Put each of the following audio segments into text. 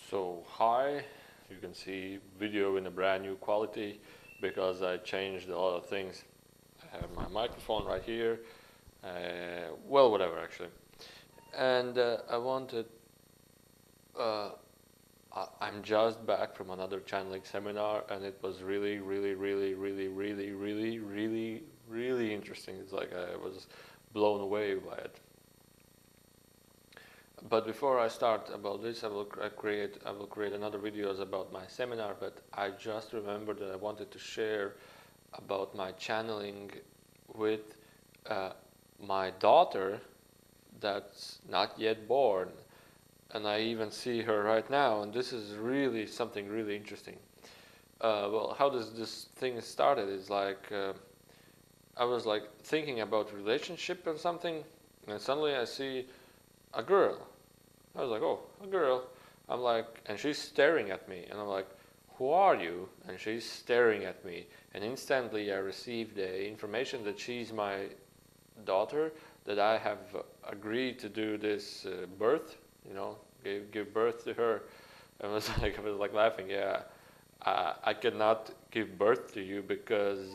So hi, you can see video in a brand new quality because I changed a lot of things. I have my microphone right here, well whatever actually. And I wanted, uh, I'm just back from another channeling seminar and it was really interesting. It's like I was blown away by it. But before I start about this, I will create another videos about my seminar. But I just remembered that I wanted to share about my channeling with uh, my daughter that's not yet born, and I even see her right now. And this is really something really interesting. Well, how does this thing started? Is like I was like thinking about relationship or something, and suddenly I see a girl. I was like, oh, a girl. I'm like, and she's staring at me, and I'm like, who are you? And she's staring at me, and instantly I received the information that she's my daughter, that I have agreed to do this birth, give birth to her. I was like laughing, yeah. I cannot give birth to you because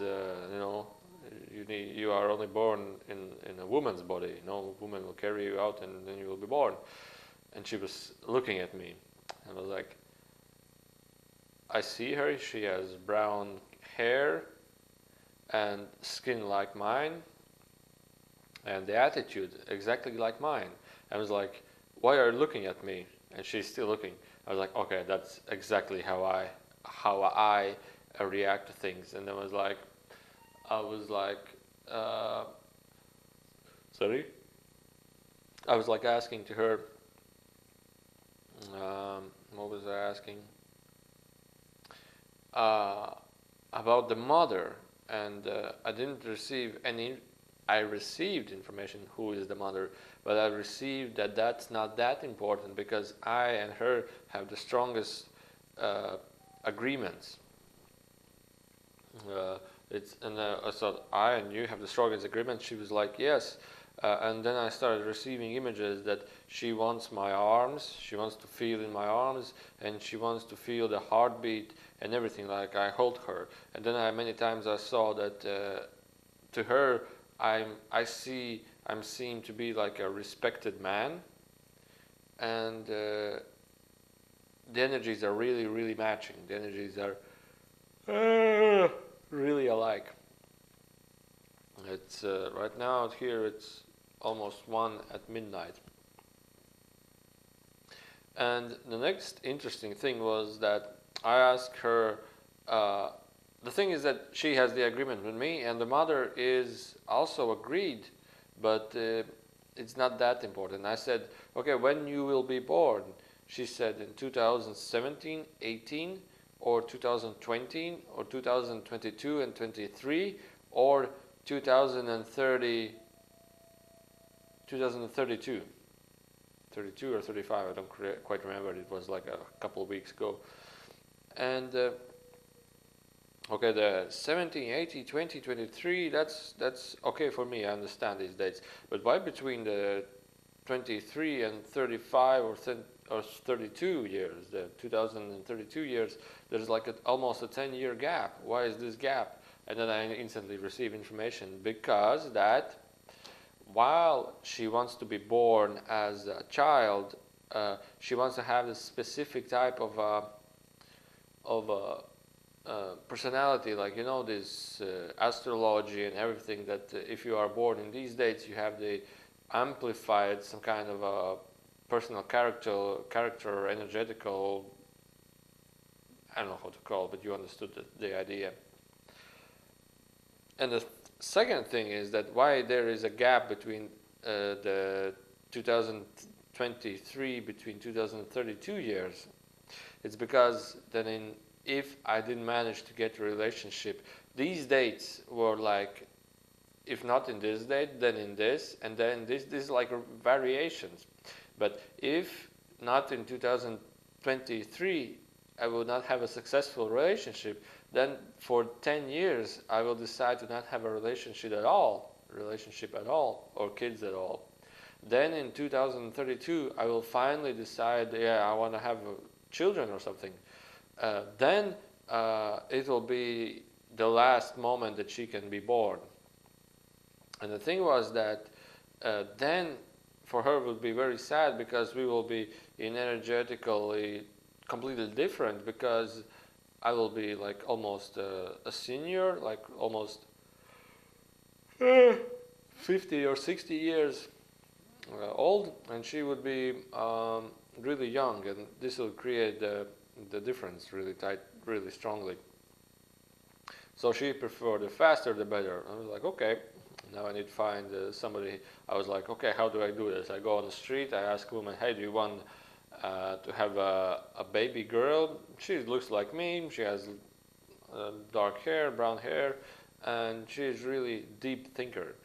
you are only born in a woman's body. No woman will carry you out, and then you will be born. And she was looking at me, and I was like, I see her. She has brown hair and skin like mine, and the attitude exactly like mine. I was like, why are you looking at me? And she's still looking. I was like, okay, that's exactly how I react to things. And I was like, uh, sorry. I was like asking to her, what was I asking? Uh, about the mother, and I didn't receive any. I received information who is the mother, but I received that that's not that important because I and her have the strongest uh, agreements. Uh, I thought I and you have the strongest agreement. She was like, yes. And then I started receiving images that she wants my arms, she wants to feel in my arms, and she wants to feel the heartbeat and everything. Like I hold her, and then many times I saw that to her I'm seen to be like a respected man, and the energies are really matching. The energies are really alike. It's right now out here. It's almost 1 at midnight. And the next interesting thing was that I asked her. The thing is that she has the agreement with me, and the mother is also agreed, but it's not that important. I said, okay, when you will be born? She said in 2017, 18, or 2020, or 2022 and 23, or 2030, 2032. 32 or 35, I don't quite remember. It was like a couple of weeks ago. And okay, the 17, 80, 20, 23, that's okay for me. I understand these dates. But why between the 23 and 35 or 32 years, the 2032 years, there's like almost a 10-year gap. Why is this gap? And then I instantly receive information because that while she wants to be born as a child, she wants to have this specific type of personality, like this astrology and everything. That if you are born in these dates, you have the amplified some kind of a personal character, energetical. I don't know how to call it, but you understood the idea. And the second thing is that why there is a gap between the 2023 between 2032 years. It's because then if I didn't manage to get a relationship, these dates were like, if not in this date, then in this, and then this is like variations. But if not in 2023, I will not have a successful relationship, then for 10 years I will decide to not have a relationship at all, or kids at all. Then in 2032 I will finally decide, yeah, I want to have children or something, then it will be the last moment that she can be born. And the thing was that then for her it would be very sad, because we will be in energetically completely different, because I will be like almost a senior, like almost 50 or 60 years old, and she would be really young, and this will create the difference really tight, really strongly. So she preferred the faster the better. I was like, okay, now I need to find somebody. I was like, okay, how do I do this? I go on the street, I ask a woman, hey, do you want to have a baby girl? She looks like me, she has dark hair, brown hair, and she is really deep thinker.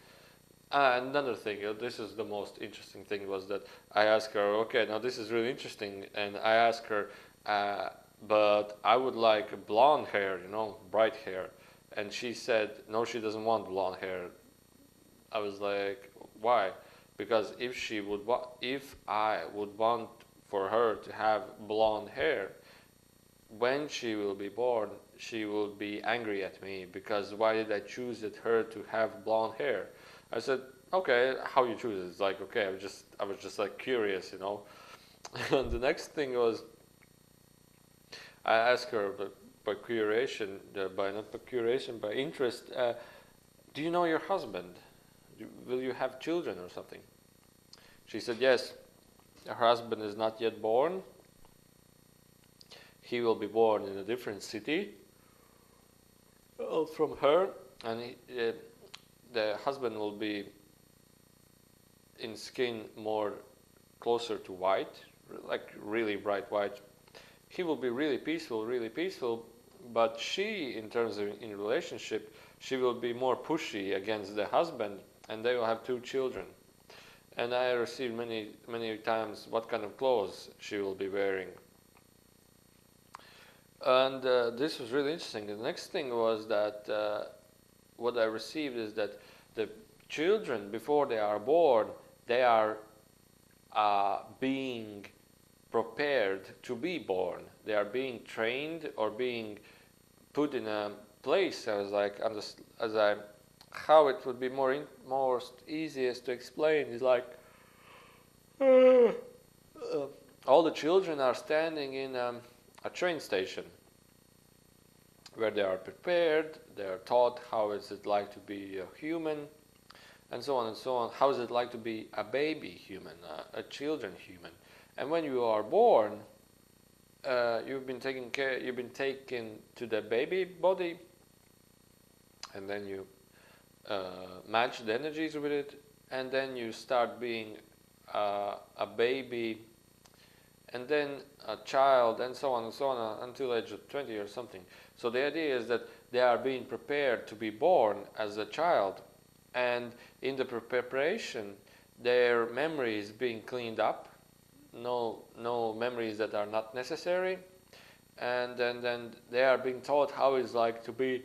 Another thing, this is the most interesting thing, was that I asked her, okay, now this is really interesting, and I asked her, but I would like blonde hair, bright hair. And she said, no, she doesn't want blonde hair. I was like, why? Because if I would want for her to have blonde hair, when she will be born, she will be angry at me, because why did I choose her to have blonde hair? I said, okay, how you choose it? It's like, okay, I was just like curious. And the next thing was, I asked her by curation, by not by curation, by interest, do you know your husband? Will you have children or something? She said, yes, her husband is not yet born. He will be born in a different city from her, and the husband will be in skin more closer to white, like really bright white. He will be really peaceful, but she, in terms of in relationship, she will be more pushy against the husband, and they will have 2 children. And I received many times what kind of clothes she will be wearing. And this was really interesting. The next thing was that what I received is that the children, before they are born, they are being prepared to be born. They are being trained or being put in a place. I was like, how it would be most easiest to explain is like, all the children are standing in a train station where they are prepared, they are taught how is it like to be a human, and so on and so on. How is it like to be a baby human, a children human? And when you are born, you've been taken to the baby body, and then you match the energies with it, and then you start being a baby, and then a child, and so on until age of 20 or something. So the idea is that they are being prepared to be born as a child, and in the preparation, their memory is being cleaned up. No memories that are not necessary, and then they are being taught how it's like to be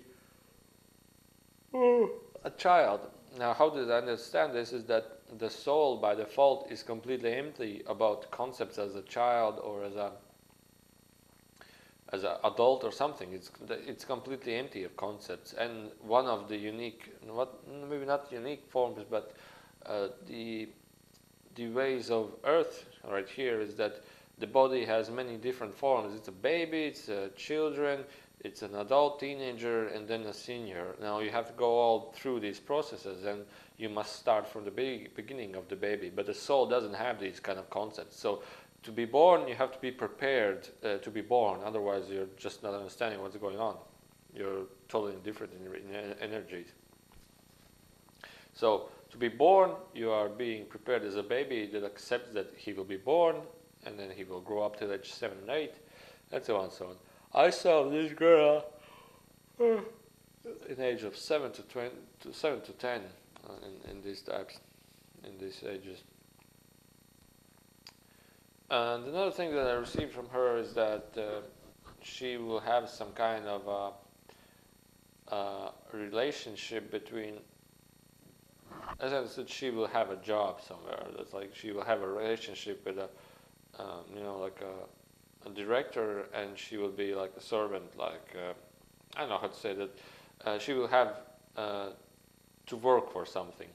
a child. Now, how do I understand this? Is that the soul by default is completely empty about concepts as a child or as an adult or something. It's completely empty of concepts. And one of the unique, maybe not unique forms, but the ways of Earth right here is that the body has many different forms. It's a baby, it's a children, it's an adult, teenager, and then a senior. Now you have to go all through these processes, and you must start from the beginning of the baby. But the soul doesn't have these kind of concepts. So to be born, you have to be prepared to be born. Otherwise, you're just not understanding what's going on. You're totally different in energies. So to be born, you are being prepared as a baby that accepts that he will be born, and then he will grow up till age 7 and 8, and so on and so on. I saw this girl in the age of 7 to 10 in these types, in these ages. And another thing that I received from her is that she will have some kind of relationship between, as I said, she will have a job somewhere. That's like she will have a relationship with a, like a director, and she will be like a servant, like I don't know how to say that. She will have to work for something.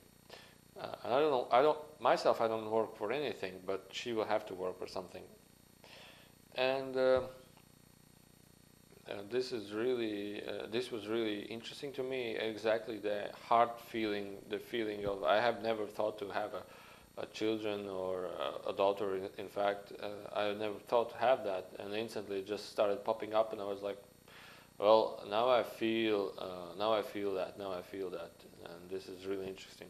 And I don't know. I don't myself. I don't work for anything, but she will have to work for something. And this was really interesting to me. Exactly the heart feeling, the feeling of I have never thought to have a children or a daughter. In fact, I never thought to have that, and instantly it just started popping up, and I was like, well, now I feel, now I feel that, now I feel that, and this is really interesting.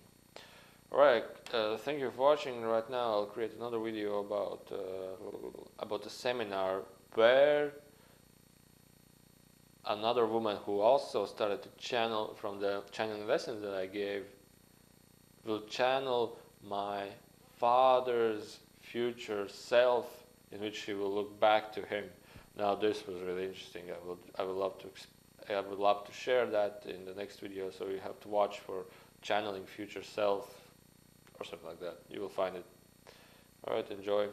All right, thank you for watching. Right now, I'll create another video about the seminar where another woman who also started to channel from the channeling lessons that I gave will channel my father's future self, in which she will look back to him. Now this was really interesting. I would love to share that in the next video. So you have to watch for channeling future self or something like that. You will find it. All right, enjoy.